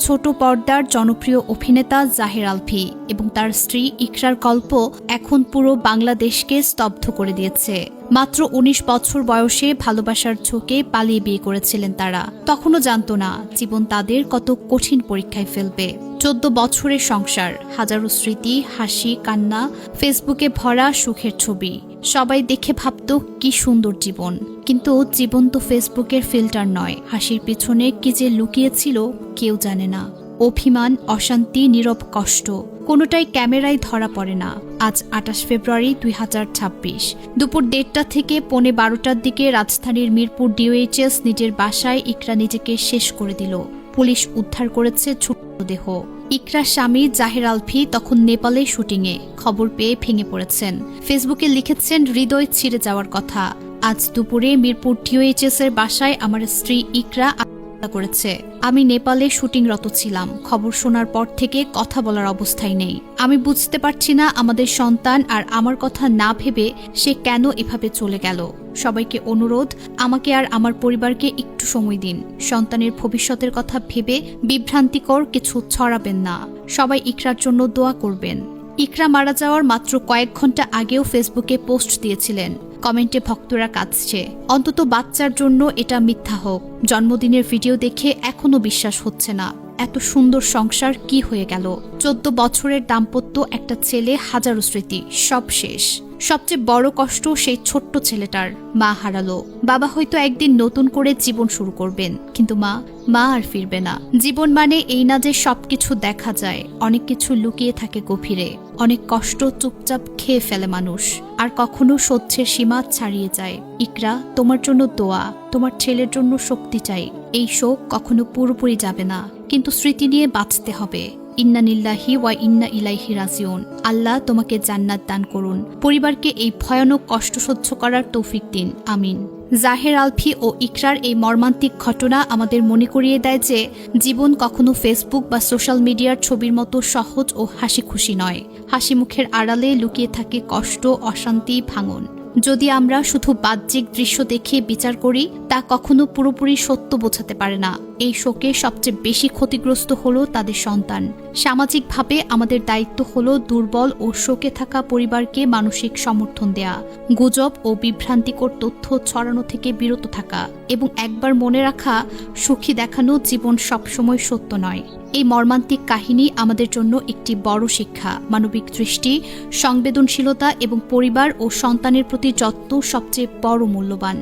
ছোট পর্দার জনপ্রিয় অভিনেতা জাহের আলভী এবং তার স্ত্রী ইকরার গল্প এখন পুরো বাংলাদেশকে স্তব্ধ করে দিয়েছে। মাত্র ১৯ বছর বয়সে ভালোবাসার ঝোঁকে পালিয়ে বিয়ে করেছিলেন তারা। তখনও জানতো না জীবন তাদের কত কঠিন পরীক্ষায় ফেলবে। ১৪ বছরের সংসার, হাজারো স্মৃতি, হাসি, কান্না, ফেসবুকে ভরা সুখের ছবি। সবাই দেখে ভাবত কি সুন্দর জীবন, কিন্তু জীবন তো ফেসবুকের ফিল্টার নয়। হাসির পিছনে কি যে লুকিয়েছিল কেউ জানে না। অভিমান, অশান্তি, নীরব কষ্ট, কোনোটাই ক্যামেরায় ধরা পড়ে না। আজ ২৮ ফেব্রুয়ারি ২০২৬ দুপুর ১:৩০ থেকে ১১:১২টার দিকে রাজধানীর মিরপুর ডিওএইচএস নিজের বাসায় ইকরা নিজেকে শেষ করে দিল। পুলিশ উদ্ধার করেছে ছোট্ট দেহ। ইকরার স্বামী জাহের আলভী তখন নেপালে শুটিংয়ে। খবর পেয়ে ভেঙে পড়েছেন। ফেসবুকে লিখেছেন হৃদয় ছিঁড়ে যাওয়ার কথা। আজ দুপুরে মিরপুর ডিওএইচএস এর বাসায় আমার স্ত্রী ইকরা করেছে। আমি নেপালে শুটিংরত ছিলাম। খবর শোনার পর থেকে কথা বলার অবস্থায় নেই। আমি বুঝতে পারছি না আমাদের সন্তান আর আমার কথা না ভেবে সে কেন এভাবে চলে গেল। সবাইকে অনুরোধ, আমাকে আর আমার পরিবারকে একটু সময় দিন। সন্তানের ভবিষ্যতের কথা ভেবে বিভ্রান্তিকর কিছু ছড়াবেন না। সবাই ইকরার জন্য দোয়া করবেন। ইকরা মারা যাওয়ার মাত্র কয়েক ঘন্টা আগেও ফেসবুকে পোস্ট দিয়েছিলেন। কমেন্টে ভক্তরা কাঁদছে, অন্তত বাচ্চার জন্য এটা মিথ্যা হোক। জন্মদিনের ভিডিও দেখে এখনো বিশ্বাস হচ্ছে না। এত সুন্দর সংসার কি হয়ে গেল? ১৪ বছরের দাম্পত্য, একটা ছেলে, হাজারো স্মৃতি, সব শেষ। সবচেয়ে বড় কষ্ট সেই ছোট্ট ছেলেটার। মা হারালো। বাবা হয়তো একদিন নতুন করে জীবন শুরু করবেন, কিন্তু মা আর ফিরবে না। জীবন মানে এই না যে সবকিছু দেখা যায়। অনেক কিছু লুকিয়ে থাকে গভীরে। অনেক কষ্ট চুপচাপ খেয়ে ফেলে মানুষ, আর কখনো সহ্যের সীমা ছাড়িয়ে যায়। ইকরা, তোমার জন্য দোয়া, তোমার ছেলের জন্য শক্তি চাই। এই শোক কখনো পুরোপুরি যাবে না, কিন্তু স্মৃতি নিয়ে বাঁচতে হবে। ইন্না লিল্লাহি ওয়া ইন্না ইলাইহি রাজিউন। আল্লাহ তোমাকে জান্নাত দান করুন। পরিবারকে এই ভয়ানক কষ্ট সহ্য করার তৌফিক দিন, আমিন। জাহের আলভী ও ইকরার এই মর্মান্তিক ঘটনা আমাদের মনে করিয়ে দেয় যে জীবন কখনো ফেসবুক বা সোশ্যাল মিডিয়ার ছবির মতো সহজ ও হাসি খুশি নয়। হাসি মুখের আড়ালে লুকিয়ে থাকে কষ্ট, অশান্তি, ভাঙন। যদি আমরা শুধু বাহ্যিক দৃশ্য দেখে বিচার করি, তা কখনো পুরোপুরি সত্য বোঝাতে পারে না। এই শোকে সবচেয়ে বেশি ক্ষতিগ্রস্ত হলো তাদের সন্তান। সামাজিকভাবে আমাদের দায়িত্ব হলো দুর্বল ও শোকে থাকা পরিবারকে মানসিক সমর্থন দেয়া, গুজব ও বিভ্রান্তিকর তথ্য ছড়ানো থেকে বিরত থাকা এবং একবার মনে রাখা, সুখী দেখানো জীবন সবসময় সত্য নয়। এই মর্মান্তিক কাহিনী আমাদের জন্য একটি বড় শিক্ষা। মানবিক দৃষ্টি, সংবেদনশীলতা এবং পরিবার ও সন্তানের প্রতি যত্ন সবচেয়ে বড় মূল্যবান।